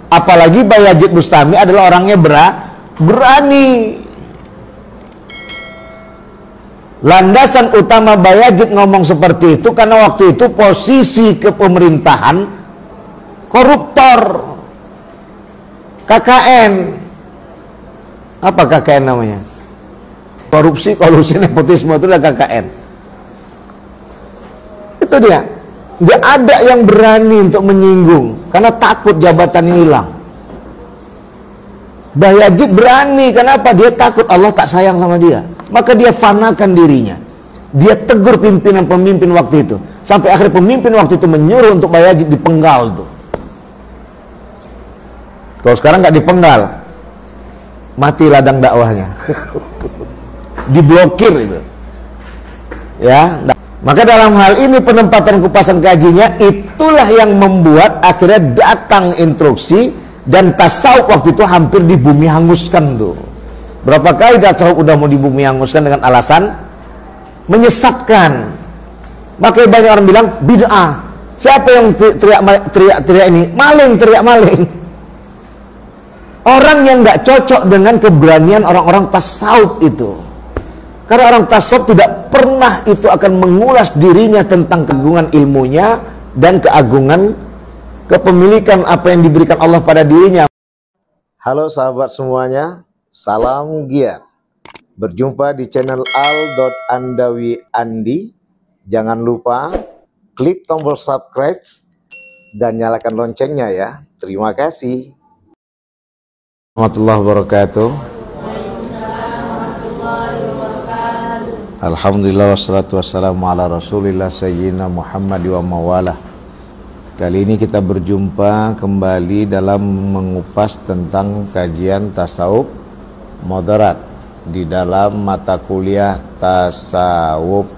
Apalagi Bayazid Bustami adalah orangnya berani. Landasan utama Bayazid ngomong seperti itu karena waktu itu posisi kepemerintahan koruptor. KKN. Apa KKN namanya? Korupsi, kolusi, nepotisme, itu adalah KKN. Itu dia. Dia ada yang berani untuk menyinggung karena takut jabatannya hilang. Bayazid berani, kenapa? Dia takut Allah tak sayang sama dia. Maka dia fanakan dirinya. Dia tegur pimpinan-pemimpin waktu itu. Sampai akhirnya pemimpin waktu itu menyuruh untuk Bayazid dipenggal tuh. Kalau sekarang nggak dipenggal, mati ladang dakwahnya. Diblokir itu. Ya. Maka dalam hal ini penempatan kupasan kajinya itulah yang membuat akhirnya datang instruksi dan tasawuf waktu itu hampir dibumi hanguskan tuh. Berapa kali tasawuf udah mau dibumi hanguskan dengan alasan menyesatkan. Makanya banyak orang bilang bid'ah. Siapa yang teriak ini? Maling, teriak maling. Orang yang nggak cocok dengan keberanian orang-orang tasawuf itu. Karena orang tasawuf tidak pernah itu akan mengulas dirinya tentang keagungan ilmunya dan keagungan kepemilikan apa yang diberikan Allah pada dirinya. Halo sahabat semuanya, salam giat. Berjumpa di channel al.andawi.andi. Jangan lupa klik tombol subscribe dan nyalakan loncengnya ya. Terima kasih. Warahmatullahi wabarakatuh. Alhamdulillah wassalatu wassalamu ala rasulillah sayyidina Muhammad wa mawalah. Kali ini kita berjumpa kembali dalam mengupas tentang kajian tasawuf moderat di dalam mata kuliah tasawuf.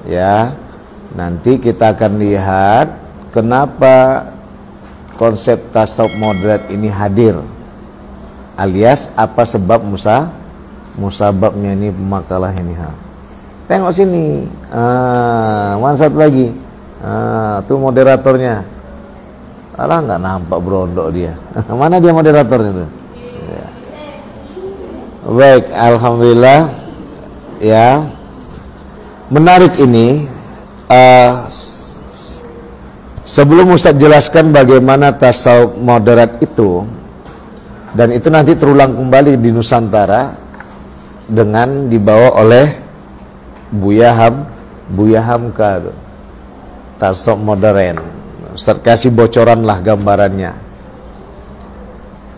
Ya, nanti kita akan lihat kenapa konsep tasawuf moderat ini hadir, alias apa sebab musababnya ini makalah ini. Tengok sini, mana satu lagi, tuh moderatornya. Alah, nggak nampak berondok dia. Mana dia moderatornya tuh? Ya. Baik, alhamdulillah. Ya, menarik ini. Sebelum Ustadz jelaskan bagaimana tasawuf moderat itu, dan itu nanti terulang kembali di Nusantara dengan dibawa oleh Buya Hamka, tasawuf modern. Ustaz kasih bocoran lah gambarannya,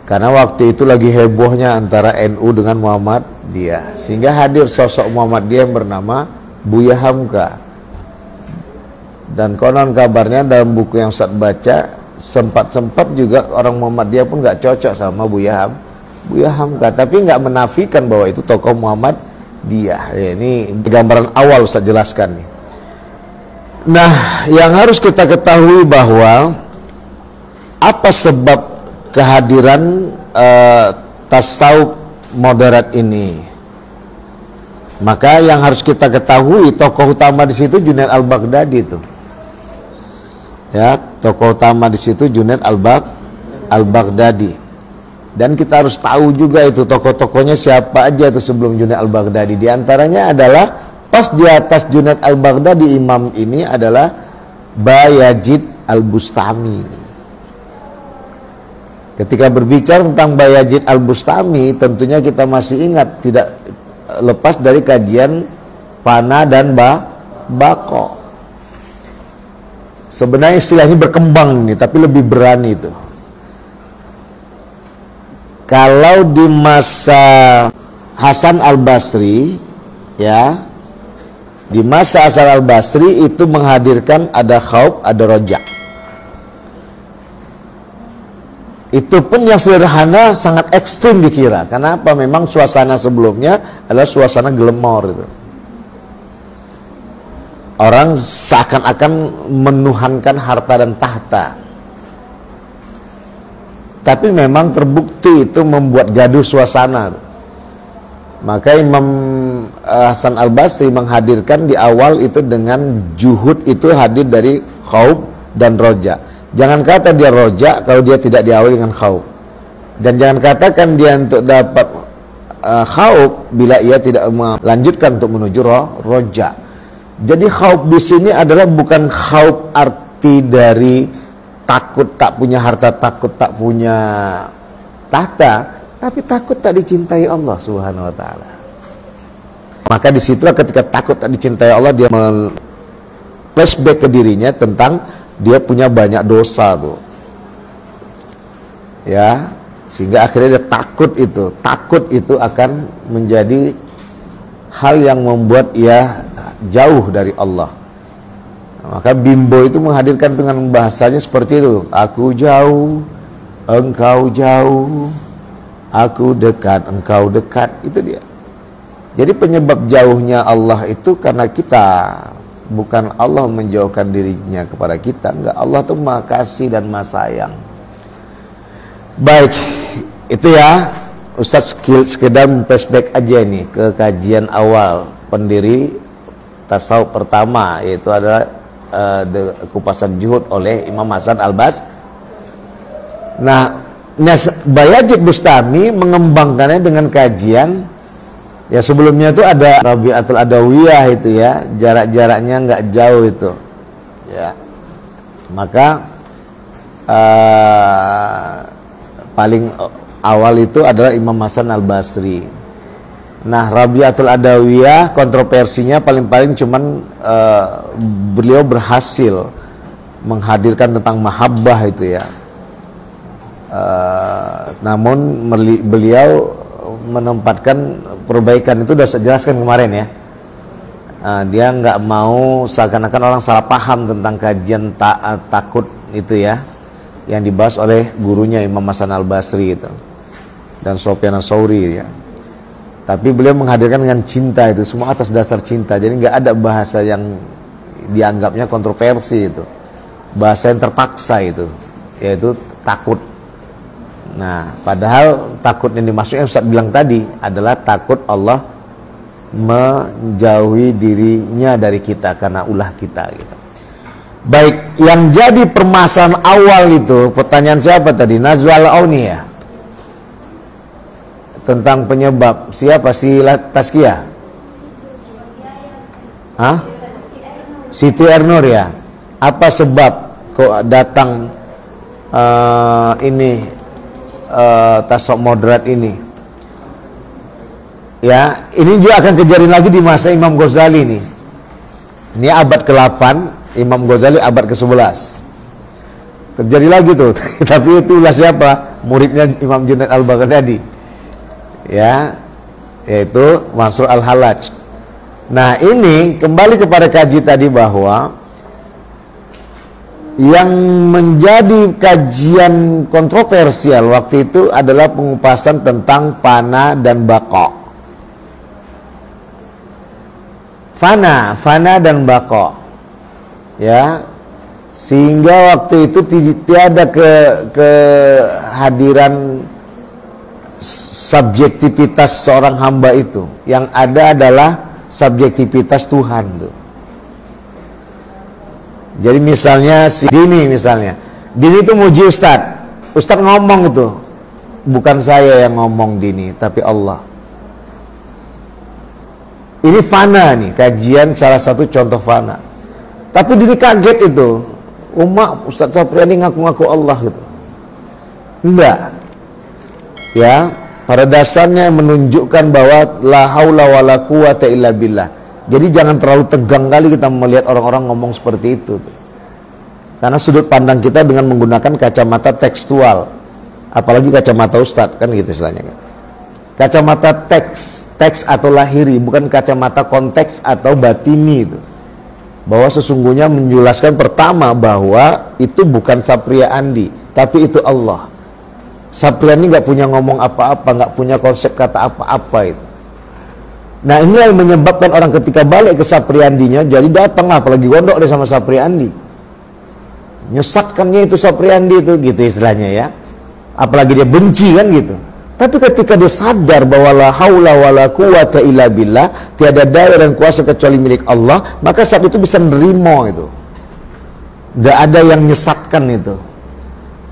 karena waktu itu lagi hebohnya antara NU dengan Muhammadiyah, sehingga hadir sosok Muhammadiyah yang bernama Buya Hamka. Dan konon kabarnya dalam buku yang Ustaz baca, sempat juga orang Muhammadiyah pun nggak cocok sama Buya Hamka, tapi nggak menafikan bahwa itu tokoh Muhammadiyah. Ya, ini gambaran awal Ustaz jelaskan nih. Nah, yang harus kita ketahui bahwa apa sebab kehadiran tasawuf moderat ini. Maka yang harus kita ketahui, tokoh utama di situ Junaid al-Baghdadi itu. Ya, tokoh utama di situ Junaid al-Baghdadi. Dan kita harus tahu juga itu tokoh-tokohnya siapa aja itu sebelum Junaid al-Baghdadi. Di antaranya adalah pas di atas Junaid al-Baghdadi imam ini adalah Bayazid al-Bustami. Ketika berbicara tentang Bayazid al-Bustami, tentunya kita masih ingat, tidak lepas dari kajian Fana dan Bako. Sebenarnya istilah ini berkembang nih, tapi lebih berani itu. Kalau di masa Hasan al-Basri, ya, di masa Hasan al-Basri itu menghadirkan ada khauf, ada roja. Itu pun yang sederhana sangat ekstrim dikira. Karena apa? Memang suasana sebelumnya adalah suasana gelemor itu. Orang seakan-akan menuhankan harta dan tahta. Tapi memang terbukti itu membuat gaduh suasana. Maka Imam Hasan al-Basri menghadirkan di awal itu dengan juhud itu hadir dari khauf dan roja. Jangan kata dia roja kalau dia tidak diawali dengan khauf. Dan jangan katakan dia untuk dapat khauf bila ia tidak melanjutkan untuk menuju roja. Jadi khauf di sini adalah bukan khauf arti dari takut tak punya harta, takut tak punya tahta, tapi takut tak dicintai Allah Subhanahu wa taala. Maka disitulah ketika takut tak dicintai Allah, dia flashback ke dirinya tentang dia punya banyak dosa tuh. Ya, sehingga akhirnya dia takut itu akan menjadi hal yang membuat ia jauh dari Allah. Maka Bimbo itu menghadirkan dengan bahasanya seperti itu. Aku jauh, engkau jauh, aku dekat, engkau dekat. Itu dia. Jadi penyebab jauhnya Allah itu karena kita, bukan Allah menjauhkan dirinya kepada kita. Enggak, Allah tuh Maha Kasih dan Maha Sayang. Baik, itu ya Ustadz sekedar flashback aja nih ke kajian awal pendiri tasawuf pertama, yaitu adalah kupasan Zuhud oleh Imam Hasan Al-Basri. Nah, Bayazid Bustami mengembangkannya dengan kajian. Ya sebelumnya itu ada Rabi'atul Adawiyah itu ya, jarak-jaraknya nggak jauh itu. Ya. Maka paling awal itu adalah Imam Hasan Al-Basri. Nah, Rabi'atul Adawiyah kontroversinya paling-paling cuman beliau berhasil menghadirkan tentang mahabbah itu ya. Namun beliau menempatkan perbaikan itu sudah saya jelaskan kemarin ya. Dia nggak mau seakan-akan orang salah paham tentang kajian takut itu ya, yang dibahas oleh gurunya Imam Hasan Al-Basri itu dan Sufyan Ats-Tsauri ya. Tapi beliau menghadirkan dengan cinta, itu semua atas dasar cinta. Jadi nggak ada bahasa yang dianggapnya kontroversi itu, bahasa yang terpaksa itu, yaitu takut. Nah, padahal takut yang dimaksudnya Ustaz bilang tadi adalah takut Allah menjauhi dirinya dari kita karena ulah kita gitu. Baik, yang jadi permasalahan awal itu, pertanyaan siapa tadi? Najwa Al-Auni ya? Tentang penyebab siapa? Si Tazkiyah? Hah? Siti Ernur ya? Apa sebab kok datang tasawuf moderat ini? Ya, ini juga akan kejadian lagi di masa Imam Ghazali nih. Ini abad ke-8, Imam Ghazali abad ke-11. Terjadi lagi tuh. Tapi itulah siapa? Muridnya Imam Junaid Al-Baghdadi. Ya, yaitu Mansur Al-Hallaj. Nah, ini kembali kepada kaji tadi bahwa yang menjadi kajian kontroversial waktu itu adalah pengupasan tentang fana dan baqa. Fana dan baqa. Ya. Sehingga waktu itu tiada kehadiran subjektivitas seorang hamba itu. Yang ada adalah subjektivitas Tuhan tuh. Jadi misalnya si Dini itu muji Ustadz ngomong itu, bukan saya yang ngomong Dini, tapi Allah. Ini fana nih, kajian salah satu contoh fana. Tapi Dini kaget itu, Ustadz Sapriani ngaku-ngaku Allah gitu. Enggak. Ya, pada dasarnya menunjukkan bahwa la haula wala quwata illa billah. Jadi jangan terlalu tegang kali kita melihat orang-orang ngomong seperti itu. Karena sudut pandang kita dengan menggunakan kacamata tekstual. Apalagi kacamata Ustadz, kan gitu istilahnya kan. Kacamata teks atau lahiri, bukan kacamata konteks atau batini itu. Bahwa sesungguhnya menjelaskan pertama bahwa itu bukan Sapria Andi, tapi itu Allah. Sapria ini nggak punya ngomong apa-apa, nggak punya konsep kata apa-apa itu. Nah, ini yang menyebabkan orang ketika balik ke Sapriandinya, jadi datanglah apalagi gondok dia sama Sapriandi. Nyesatkannya itu Sapriandi itu, gitu istilahnya ya. Apalagi dia benci kan gitu. Tapi ketika dia sadar bahwa la haula wala quwata illa billah, tiada daya dan kuasa kecuali milik Allah, maka saat itu bisa nerimo itu. Gak ada yang nyesatkan itu.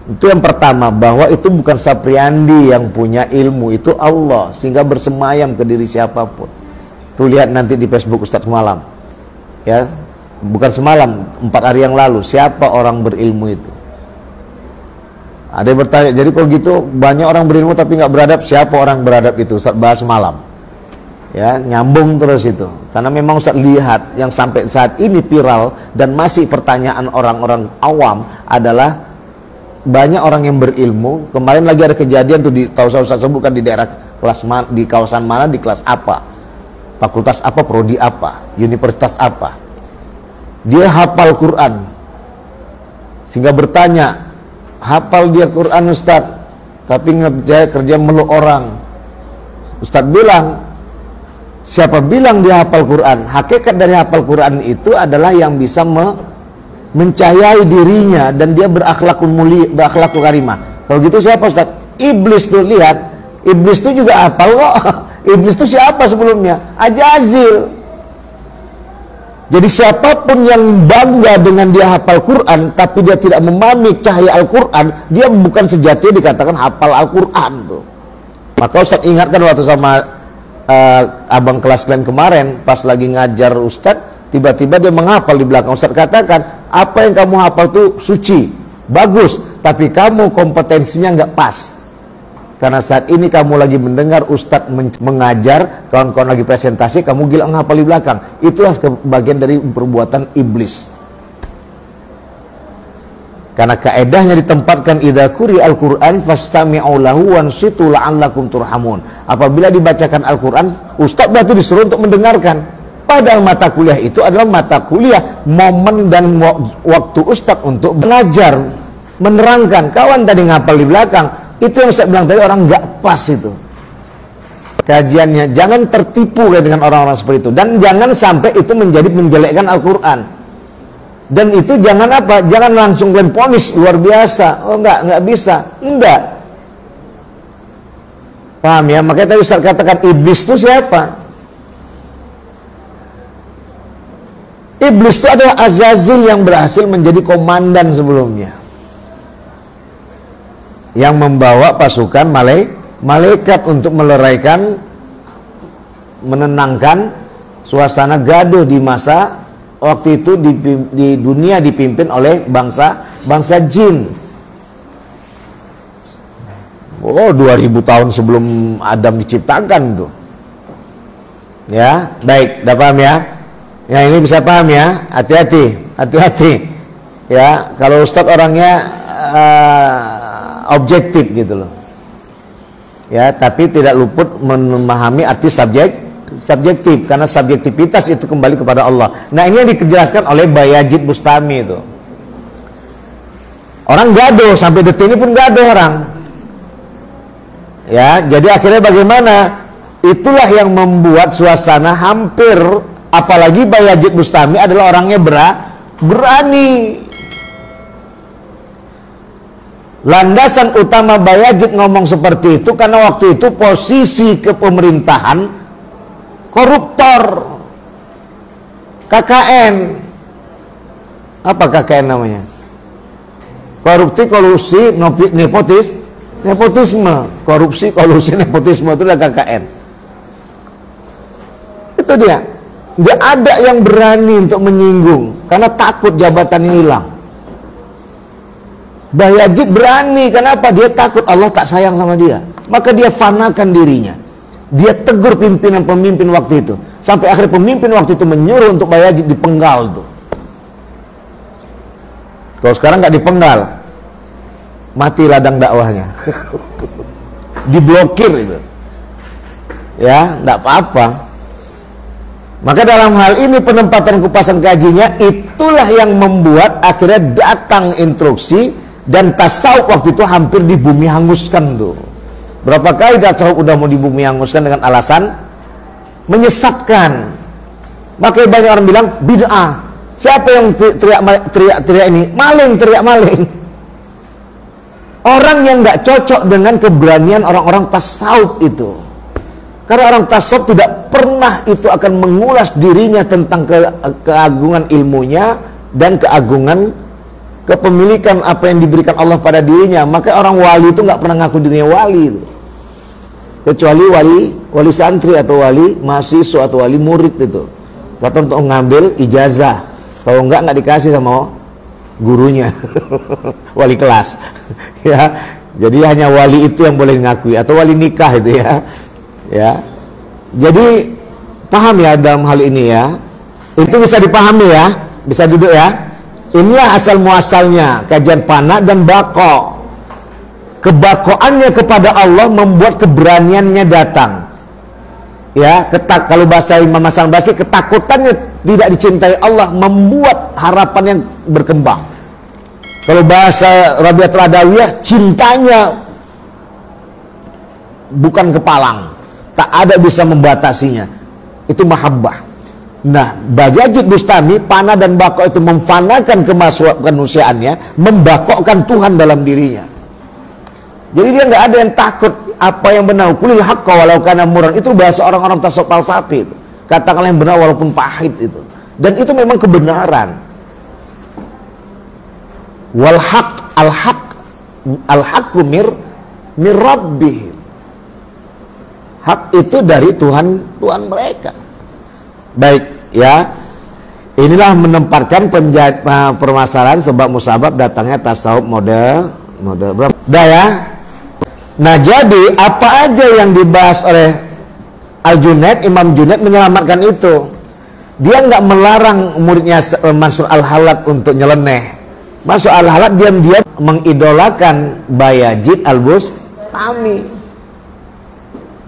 Itu yang pertama, bahwa itu bukan Sapriandi yang punya ilmu, itu Allah, sehingga bersemayam ke diri siapapun. Tuh lihat nanti di Facebook Ustadz semalam, ya, bukan semalam, 4 hari yang lalu, siapa orang berilmu itu? Ada yang bertanya, jadi kalau gitu banyak orang berilmu tapi nggak beradab, siapa orang beradab itu? Ustadz bahas semalam, ya, nyambung terus itu. Karena memang Ustadz lihat yang sampai saat ini viral dan masih pertanyaan orang-orang awam adalah banyak orang yang berilmu. Kemarin lagi ada kejadian tuh, tahu Ustaz sebutkan di daerah kelas mana, di kawasan mana, di kelas apa, fakultas apa, prodi apa, universitas apa. Dia hafal Quran, sehingga bertanya, hafal dia Quran Ustaz, tapi kerja meluk orang. Ustaz bilang, siapa bilang dia hafal Quran? Hakikat dari hafal Quran itu adalah yang bisa mencahayai dirinya dan dia berakhlakul mulia, berakhlakul karimah. Kalau gitu siapa Ustaz? Iblis tuh, lihat, iblis tuh juga hafal kok. Iblis tuh siapa sebelumnya? Ajazil. Jadi siapapun yang bangga dengan dia hafal Quran tapi dia tidak memahami cahaya Al-Quran, dia bukan sejatinya dikatakan hafal Al-Quran tuh. Maka Ustaz ingatkan waktu sama abang kelas kalian kemarin, pas lagi ngajar Ustaz, tiba-tiba dia menghafal di belakang. Ustaz katakan, apa yang kamu hafal tuh suci, bagus, tapi kamu kompetensinya nggak pas. Karena saat ini kamu lagi mendengar Ustaz mengajar, kawan-kawan lagi presentasi, kamu gila menghafal di belakang. Itulah bagian dari perbuatan iblis. Karena kaedahnya ditempatkan, idza quri'al Qur'an fastami'u lahu wansitu la'allakum turhamun. Apabila dibacakan Al-Quran, Ustaz berarti disuruh untuk mendengarkan. Padahal mata kuliah itu adalah mata kuliah, momen dan waktu Ustadz untuk belajar, menerangkan. Kawan tadi ngapal di belakang, itu yang Ustadz bilang tadi, orang nggak pas itu kajiannya. Jangan tertipu dengan orang-orang seperti itu, dan jangan sampai itu menjadi menjelekkan Al-Quran. Dan itu jangan apa? Jangan langsung kalian ponis luar biasa. Oh nggak bisa, enggak. Paham ya? Makanya tadi Ustadz katakan, iblis itu siapa? Iblis itu adalah Azazil yang berhasil menjadi komandan sebelumnya, yang membawa pasukan malaikat untuk meleraikan, menenangkan suasana gaduh di masa waktu itu di dunia dipimpin oleh bangsa jin. Oh, 2000 tahun sebelum Adam diciptakan tuh. Ya, baik, udah paham ya? Ya, ini bisa paham ya, hati-hati ya, kalau Ustadz orangnya objektif gitu loh ya, tapi tidak luput memahami arti subjektif, karena subjektivitas itu kembali kepada Allah. Nah, ini yang dijelaskan oleh Bayazid Bustami itu. Orang gaduh, sampai detik ini pun gaduh orang ya. Jadi akhirnya bagaimana? Itulah yang membuat suasana hampir, apalagi Bayazid Bustami adalah orangnya berani. Landasan utama Bayazid ngomong seperti itu karena waktu itu posisi kepemerintahan koruptor. KKN. Apa KKN namanya? Korupsi, kolusi, nepotisme. Korupsi, kolusi, nepotisme, itu adalah KKN. Itu dia. Nggak ada yang berani untuk menyinggung karena takut jabatannya hilang. Bayazid berani, kenapa? Dia takut Allah tak sayang sama dia. Maka dia fanakan dirinya. Dia tegur pimpinan-pemimpin waktu itu. Sampai akhirnya pemimpin waktu itu menyuruh untuk Bayazid dipenggal tuh. Kalau sekarang nggak dipenggal, mati ladang dakwahnya. Diblokir itu. Ya, nggak apa-apa. Maka dalam hal ini penempatan kupasan kajinya itulah yang membuat akhirnya datang instruksi, dan tasawuf waktu itu hampir di bumi hanguskan tuh. Berapa kali tasawuf udah mau di bumi hanguskan dengan alasan menyesatkan. Makanya banyak orang bilang bid'ah. Siapa yang teriak ini? Maling, teriak maling. Orang yang nggak cocok dengan keberanian orang-orang tasawuf itu. Karena orang tasawuf tidak pernah itu akan mengulas dirinya tentang keagungan ilmunya dan keagungan kepemilikan apa yang diberikan Allah pada dirinya. Maka orang wali itu nggak pernah ngaku dirinya wali itu. Kecuali wali santri atau wali mahasiswa atau wali murid itu. Kata untuk ngambil ijazah. Kalau nggak dikasih sama gurunya. Wali kelas. Ya. Jadi hanya wali itu yang boleh ngakui, atau wali nikah itu ya. Ya. Jadi paham ya dalam hal ini ya. Itu bisa dipahami ya. Bisa duduk ya. Inilah asal muasalnya kajian fana dan bako. Kebakoannya kepada Allah membuat keberaniannya datang. Ya, kalau bahasa Imam Hasan Basri, ketakutannya tidak dicintai Allah membuat harapan yang berkembang. Kalau bahasa Rabi'atul Adawiyah, cintanya bukan kepalang, tak ada bisa membatasinya. Itu mahabbah. Nah, Bayazid Bustami, fana dan bako itu memfanakan kemanusiaannya, membakokkan Tuhan dalam dirinya. Jadi dia nggak ada yang takut apa yang benar. Kulil haqqa walau kana murran. Itu bahasa orang-orang tasawuf falsafi itu. Katakanlah yang benar walaupun pahit itu. Dan itu memang kebenaran. Wal haq al haqqu mir rabbihim. Hak itu dari Tuhan mereka. Baik ya, inilah menempatkan permasalahan sebab musabab datangnya tasawuf model berapa? Dah ya. Nah jadi apa aja yang dibahas oleh Al-Junaid, Imam Junaid menyelamatkan itu. Dia nggak melarang muridnya Mansur Al-Halat untuk nyeleneh. Mansur Al-Halat diam-diam mengidolakan Bayazid Al-Bustami.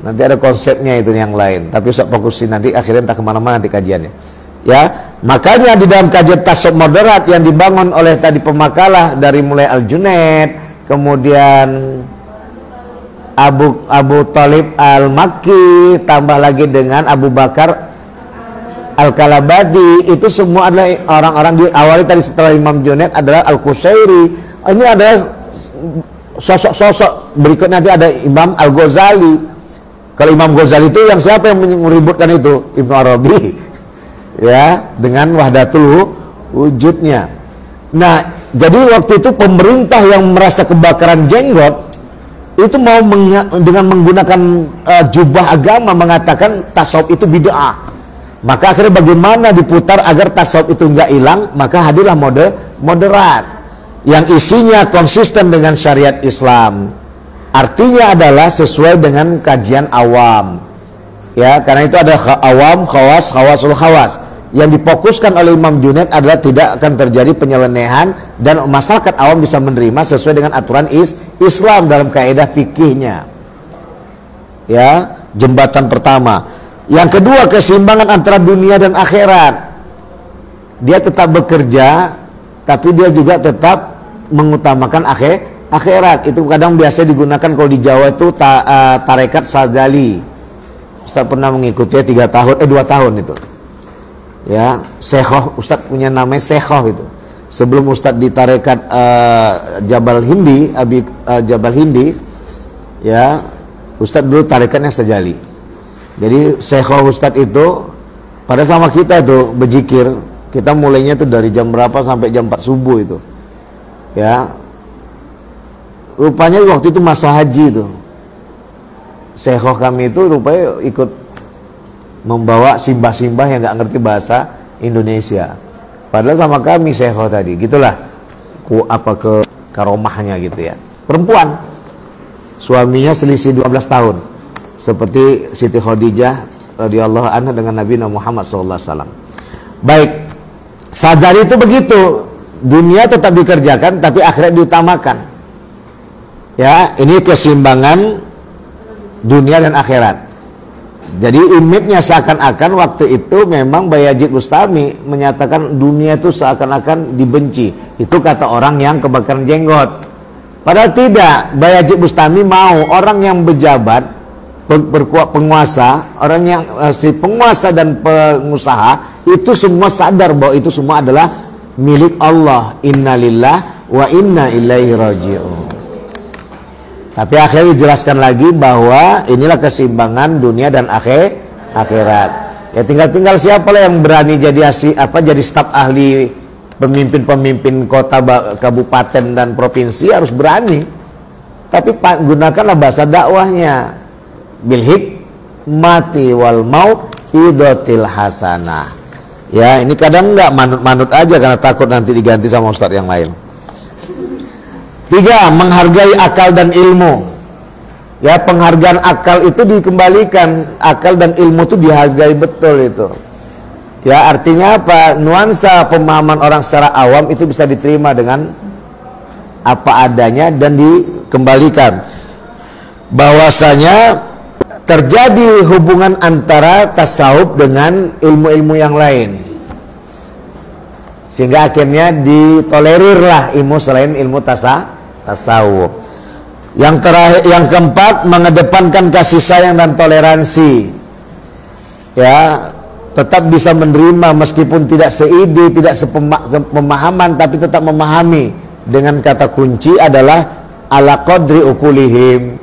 Nanti ada konsepnya itu yang lain, tapi usah fokusin nanti, akhirnya entah kemana-mana nanti kajiannya ya. Makanya di dalam kajian tasawuf moderat yang dibangun oleh tadi pemakalah dari mulai Al-Junaid, kemudian Abu Thalib Al-Makki, tambah lagi dengan Abu Bakar Al-Kalabadi, itu semua adalah orang-orang di awali tadi setelah Imam Junaid adalah Al-Qusairi. Ini ada sosok-sosok berikutnya, nanti ada Imam Al-Ghazali. Kalau Imam Ghazali itu yang siapa yang meributkan itu? Ibnu Arabi ya, dengan wahdatul wujudnya. Nah, jadi waktu itu pemerintah yang merasa kebakaran jenggot itu mau dengan menggunakan jubah agama mengatakan tasawuf itu bid'ah. Maka akhirnya bagaimana diputar agar tasawuf itu enggak hilang, maka hadirlah mode moderat yang isinya konsisten dengan syariat Islam. Artinya adalah sesuai dengan kajian awam. Ya, karena itu ada awam, khawas, khawasul khawas. Yang difokuskan oleh Imam Junaid adalah tidak akan terjadi penyelenehan dan masyarakat awam bisa menerima sesuai dengan aturan Islam dalam kaidah fikihnya. Ya, jembatan pertama. Yang kedua, keseimbangan antara dunia dan akhirat. Dia tetap bekerja, tapi dia juga tetap mengutamakan akhirat. Itu kadang biasa digunakan kalau di Jawa itu tarekat Sadzali. Ustaz pernah mengikutinya 2 tahun itu. Ya, Sekhoh, Ustaz punya namanya Sekhoh itu. Sebelum Ustaz di tarekat Jabal Hindi, Jabal Hindi, ya, Ustaz dulu tarekatnya Sadzali. Jadi Sekhoh Ustaz itu pada sama kita itu berzikir. Kita mulainya itu dari jam berapa sampai jam 4 subuh itu. Ya. Rupanya waktu itu masa haji itu, Sekhoh kami itu rupanya ikut membawa simbah-simbah yang nggak ngerti bahasa Indonesia. Padahal sama kami Sekhoh tadi, gitulah ke karomahnya gitu ya. Perempuan, suaminya selisih 12 tahun, seperti Siti Khadijah radhiyallahu anha dengan Nabi Muhammad SAW. Baik, Sadzali itu begitu, dunia tetap dikerjakan, tapi akhirat diutamakan. Ya, ini keseimbangan dunia dan akhirat. Jadi image-nya seakan-akan waktu itu memang Bayazid Bustami menyatakan dunia itu seakan-akan dibenci. Itu kata orang yang kebakaran jenggot. Padahal tidak. Bayazid Bustami mau orang yang berjabat, penguasa, orang yang si penguasa dan pengusaha itu semua sadar bahwa itu semua adalah milik Allah. Innalillah wa inna ilaihi raji'un. Tapi akhirnya dijelaskan lagi bahwa inilah keseimbangan dunia dan akhirat. Ya tinggal siapa lah yang berani jadi staf ahli pemimpin-pemimpin kota, kabupaten dan provinsi harus berani. Tapi gunakanlah bahasa dakwahnya bil hikmati wal mau'izatil hasanah. Ya, ini kadang nggak manut-manut aja karena takut nanti diganti sama ustadz yang lain. 3, menghargai akal dan ilmu. Ya, penghargaan akal itu dikembalikan, akal dan ilmu itu dihargai betul itu. Ya, artinya apa? Nuansa pemahaman orang secara awam itu bisa diterima dengan apa adanya dan dikembalikan. Bahwasanya terjadi hubungan antara tasawuf dengan ilmu-ilmu yang lain, sehingga akhirnya ditolerirlah ilmu selain ilmu tasawuf. Yang terakhir, yang keempat, mengedepankan kasih sayang dan toleransi. Ya, tetap bisa menerima meskipun tidak seide, tidak sepemahaman, tapi tetap memahami. Dengan kata kunci adalah ala qadri ukulihim.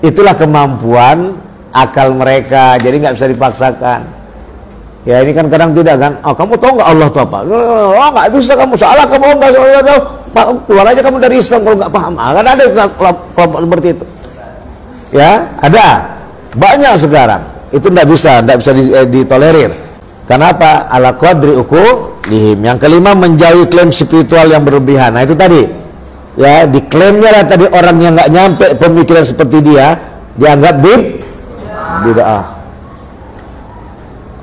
Itulah kemampuan akal mereka, jadi nggak bisa dipaksakan. Ya, ini kan kadang tidak kan, oh kamu tahu nggak Allah itu apa? Oh nggak bisa kamu, salah kamu nggak salah, keluar aja kamu dari Islam kalau nggak paham. Kan ada kelompok seperti itu. Ya, ada banyak sekarang. Itu nggak bisa ditolerir. Kenapa? Ala qadri ukulihim. Yang kelima, menjauhi klaim spiritual yang berlebihan. Nah itu tadi. Ya, diklaimnya lah tadi orang yang nggak nyampe pemikiran seperti dia dianggap bid'ah.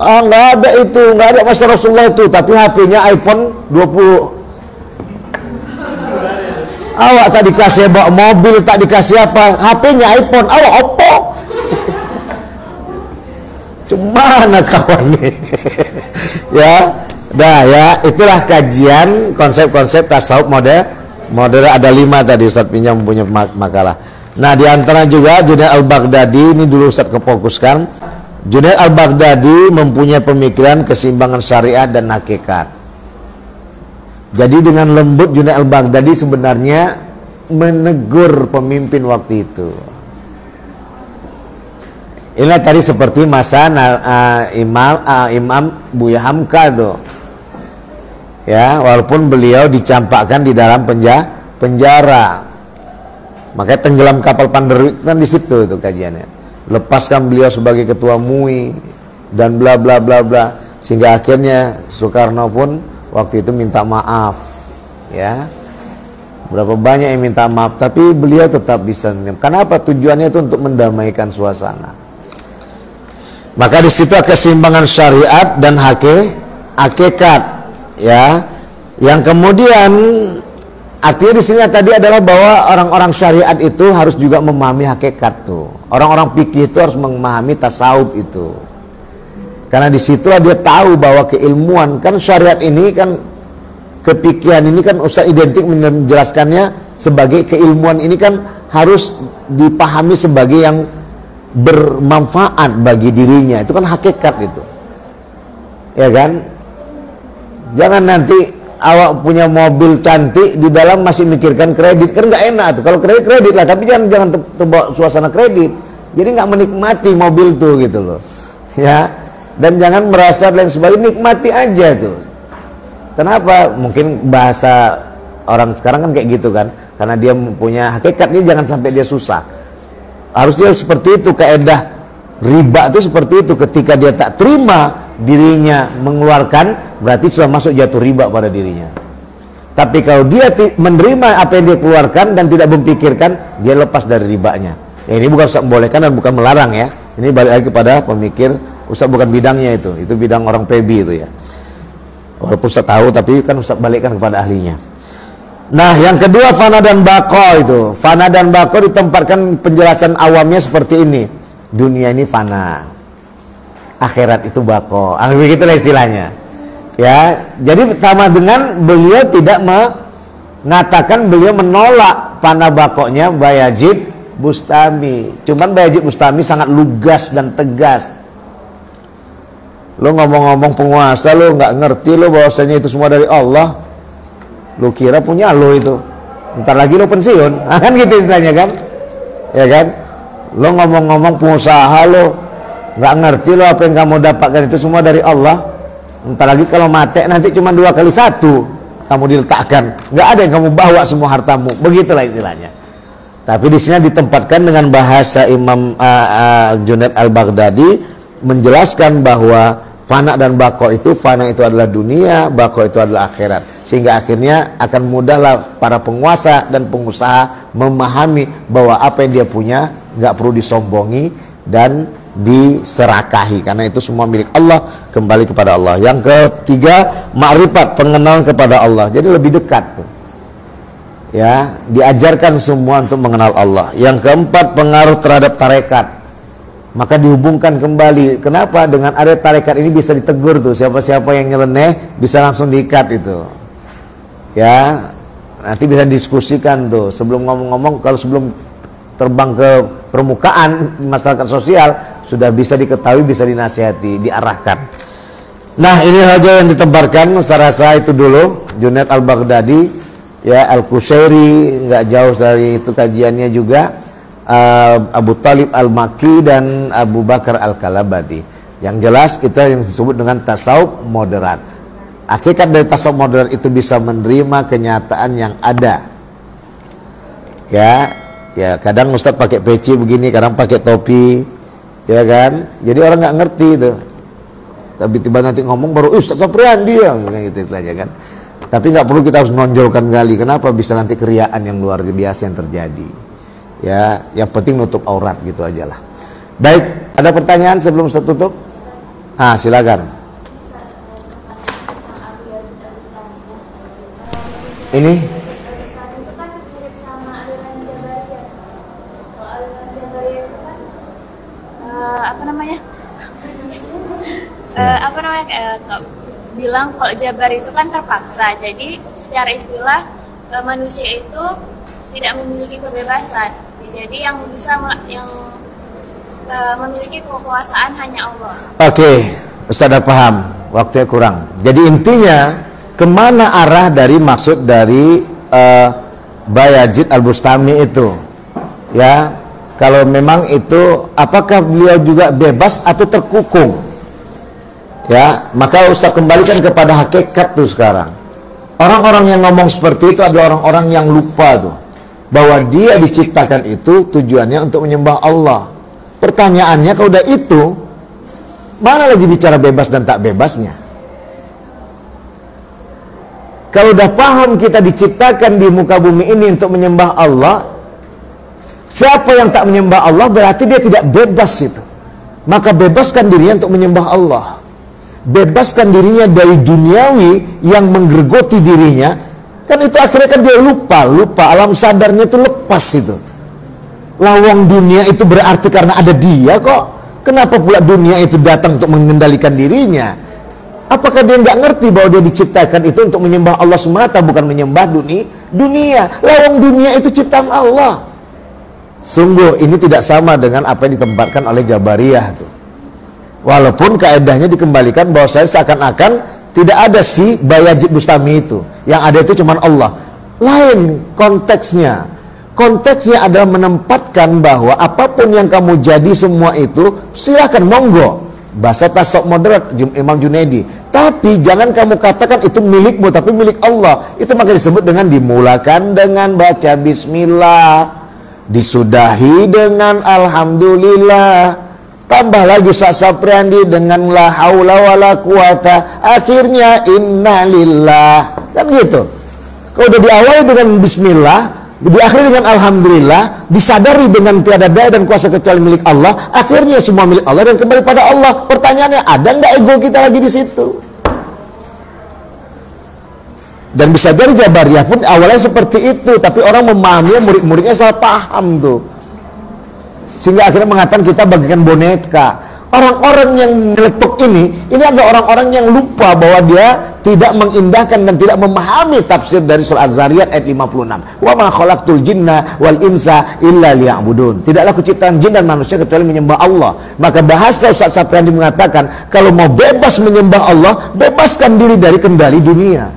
Nggak ada itu, nggak ada masa Rasulullah itu, tapi HP-nya iPhone 20. Awak tak dikasih bawa mobil, tak dikasih apa, HP-nya iPhone, awak Oppo. Cemana kawan nih? Ya, dah ya, itulah kajian konsep-konsep tasawuf model ada 5 tadi Ustaz pinjam punya makalah. Nah, di antara juga Junaid al-Baghdadi, ini dulu Ustaz kefokuskan. Junaid al-Baghdadi mempunyai pemikiran keseimbangan syariat dan hakikat. Jadi dengan lembut Junaid al-Baghdadi sebenarnya menegur pemimpin waktu itu. Inilah tadi seperti masa Imam Buya Hamka tuh. Ya, walaupun beliau dicampakkan di dalam penjara. Makanya tenggelam kapal Panderwik kan di situ itu kajiannya. Lepaskan beliau sebagai ketua MUI dan bla bla bla bla, sehingga akhirnya Soekarno pun waktu itu minta maaf. Ya. Berapa banyak yang minta maaf, tapi beliau tetap bisa. Kenapa? Tujuannya itu untuk mendamaikan suasana. Maka di situ keseimbangan syariat dan hakikat. Ya, yang kemudian artinya di sini tadi adalah bahwa orang-orang syariat itu harus juga memahami hakikat tuh. Orang-orang fikih itu harus memahami tasawuf itu. Karena di situlah dia tahu bahwa keilmuan kan syariat ini kan kefikihan ini kan Ustaz identik menjelaskannya sebagai keilmuan ini kan harus dipahami sebagai yang bermanfaat bagi dirinya. Itu kan hakikat itu. Ya kan? Jangan nanti awak punya mobil cantik di dalam masih mikirkan kredit, kan nggak enak tuh. Kalau kredit lah, tapi jangan terbawa suasana kredit. Jadi nggak menikmati mobil tuh gitu loh. Ya, dan jangan merasa dan sebagainya, nikmati aja tuh. Kenapa? Mungkin bahasa orang sekarang kan kayak gitu kan, karena dia punya hakikat ini jangan sampai dia susah. Harusnya seperti itu kaedah riba itu seperti itu. Ketika dia tak terima dirinya mengeluarkan, berarti sudah masuk jatuh riba pada dirinya. Tapi kalau dia menerima apa yang dia keluarkan dan tidak memikirkan, dia lepas dari ribanya. Ya, ini bukan Ustaz membolehkan dan bukan melarang ya. Ini balik lagi kepada pemikir. Ustaz bukan bidangnya itu bidang orang PB itu ya. Walaupun Ustaz tahu, tapi kan Ustaz balikkan kepada ahlinya. Nah, yang kedua fana dan baqo itu. Fana dan baqo ditempatkan penjelasan awamnya seperti ini. Dunia ini fana, akhirat itu baqo. Begitulah istilahnya. Ya, jadi sama dengan beliau tidak mengatakan, beliau menolak fana baqonya Bayazid Bustami. Cuman Bayazid Bustami sangat lugas dan tegas. Lo ngomong-ngomong penguasa, lo nggak ngerti lo bahwasanya itu semua dari Allah. Lo kira punya lo itu, ntar lagi lo pensiun, kan gitu istilahnya kan? Ya kan? Lo ngomong-ngomong pengusaha, lo nggak ngerti lo apa yang kamu dapatkan itu semua dari Allah. Ntar lagi kalau mati nanti cuma 2 kali 1. kamu diletakkan, nggak ada yang kamu bawa semua hartamu, begitulah istilahnya. Tapi di sini ditempatkan dengan bahasa Imam Junaid al-Baghdadi menjelaskan bahwa fana dan bako itu, fana itu adalah dunia, bako itu adalah akhirat. Sehingga akhirnya akan mudahlah para penguasa dan pengusaha memahami bahwa apa yang dia punya nggak perlu disombongi dan diserakahi, karena itu semua milik Allah, kembali kepada Allah. Yang ketiga, ma'rifat, pengenalan kepada Allah. Jadi lebih dekat tuh. Ya, diajarkan semua untuk mengenal Allah. Yang keempat, pengaruh terhadap tarekat. Maka dihubungkan kembali. Kenapa? Dengan ada tarekat ini bisa ditegur tuh. Siapa-siapa yang nyeleneh bisa langsung diikat itu. Ya, nanti bisa diskusikan tuh. Sebelum ngomong-ngomong, kalau sebelum terbang ke permukaan masyarakat sosial, sudah bisa diketahui, bisa dinasihati, diarahkan. Nah, ini saja yang ditebarkan. Saya rasa itu dulu. Junaid al-Baghdadi, ya, Al-Qusairi, nggak jauh dari itu kajiannya juga. Abu Talib al-Maki dan Abu Bakar al-Kalabati. Yang jelas itu yang disebut dengan tasawuf moderat. Hakikat dari tasawuf moderat itu bisa menerima kenyataan yang ada. Ya, kadang Ustadz pakai peci begini, kadang pakai topi, ya kan? Jadi orang nggak ngerti itu. Tapi tiba nanti ngomong baru, Ustadz Saprian dia, gitu aja kan. Tapi nggak perlu kita harus menonjolkan kali. Kenapa? Bisa nanti keriaan yang luar biasa yang terjadi. Ya, yang penting nutup aurat gitu aja lah. Baik, ada pertanyaan sebelum saya tutup? Silakan. Ini bilang kalau Jabar itu kan terpaksa, jadi secara istilah manusia itu tidak memiliki kebebasan, jadi yang bisa memiliki kekuasaan hanya Allah. Oke, Ustaz paham, waktunya kurang. Jadi intinya kemana arah dari maksud dari Bayazid al-Bustami itu? Ya, kalau memang itu, apakah beliau juga bebas atau terkukung? Ya, maka Ustaz kembalikan kepada hakikat tuh sekarang. Orang-orang yang ngomong seperti itu adalah orang-orang yang lupa tuh bahwa dia diciptakan itu tujuannya untuk menyembah Allah. Pertanyaannya, kalau udah itu, mana lagi bicara bebas dan tak bebasnya? Kalau udah paham kita diciptakan di muka bumi ini untuk menyembah Allah, siapa yang tak menyembah Allah berarti dia tidak bebas itu. Maka bebaskan dirinya untuk menyembah Allah. Bebaskan dirinya dari duniawi yang menggerogoti dirinya. Kan itu akhirnya kan dia lupa alam sadarnya itu lepas itu. Lawang dunia itu berarti karena ada dia kok. Kenapa pula dunia itu datang untuk mengendalikan dirinya? Apakah dia nggak ngerti bahwa dia diciptakan itu untuk menyembah Allah semata, bukan menyembah dunia? Lawang dunia itu ciptaan Allah. Sungguh ini tidak sama dengan apa yang ditempatkan oleh Jabariyah tuh. Walaupun kaedahnya dikembalikan bahwa saya seakan-akan tidak ada si Bayazid Bustami itu. Yang ada itu cuma Allah. Lain konteksnya. Konteksnya adalah menempatkan bahwa apapun yang kamu jadi semua itu silakan monggo. Bahasa tasawuf moderat Imam Junaidi. Tapi jangan kamu katakan itu milikmu, tapi milik Allah. Itu maka disebut dengan dimulakan dengan baca bismillah, disudahi dengan alhamdulillah. Tambah lagi Ustaz Sapriandi dengan la haula wala quwata, akhirnya innalillah. Kan gitu. Kalau udah diawali dengan bismillah, diakhiri dengan alhamdulillah, disadari dengan tiada daya dan kuasa kecuali milik Allah, akhirnya semua milik Allah dan kembali pada Allah. Pertanyaannya, ada nggak ego kita lagi di situ? Dan bisa jadi Jabariyah pun awalnya seperti itu, tapi orang memahaminya, murid-muridnya salah paham tuh. Sehingga akhirnya mengatakan kita bagikan boneka. Orang-orang yang meletuk ini adalah orang-orang yang lupa bahwa dia tidak mengindahkan dan tidak memahami tafsir dari surah Az-Zariyat ayat 56. Wa ma khalaqtul jinna wal insa illa liya'budun. Tidaklah kuciptakan jin dan manusia kecuali menyembah Allah. Maka bahasa Ustaz Sapriandi mengatakan, kalau mau bebas menyembah Allah, bebaskan diri dari kendali dunia.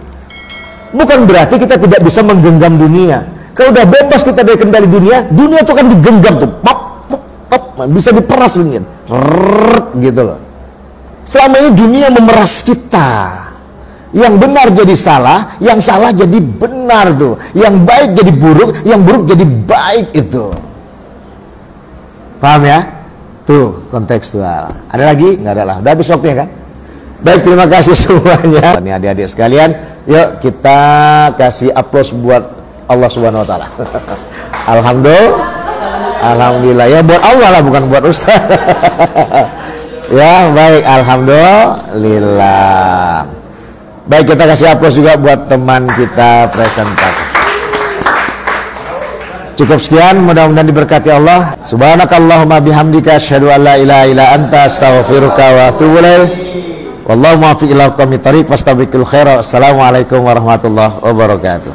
Bukan berarti kita tidak bisa menggenggam dunia. Kalau udah bebas kita dari kendali dunia, dunia itu kan digenggam tuh, bisa diperas dunia, gitu loh. Selama ini dunia memeras kita. Yang benar jadi salah, yang salah jadi benar tuh. Yang baik jadi buruk, yang buruk jadi baik itu. Paham ya? Tuh, kontekstual. Ada lagi? Nggak ada lah. Udah habis waktunya kan? Baik, terima kasih semuanya. Ini adik-adik sekalian, yuk kita kasih aplaus buat Allah Subhanahu wa taala. Alhamdulillah. Ya buat Allah lah, bukan buat Ustaz. Ya, baik, alhamdulillah. Baik, kita kasih aplaus juga buat teman kita presentator. Cukup sekian, mudah-mudahan diberkati Allah. Subhanakallahumma bihamdika asyhadu an la ilaha illa anta astaghfiruka wa atubu ilaik. Wallahu muwaffiq ila aqwamit thoriq fastabiqul khairat. Assalamualaikum warahmatullahi wabarakatuh.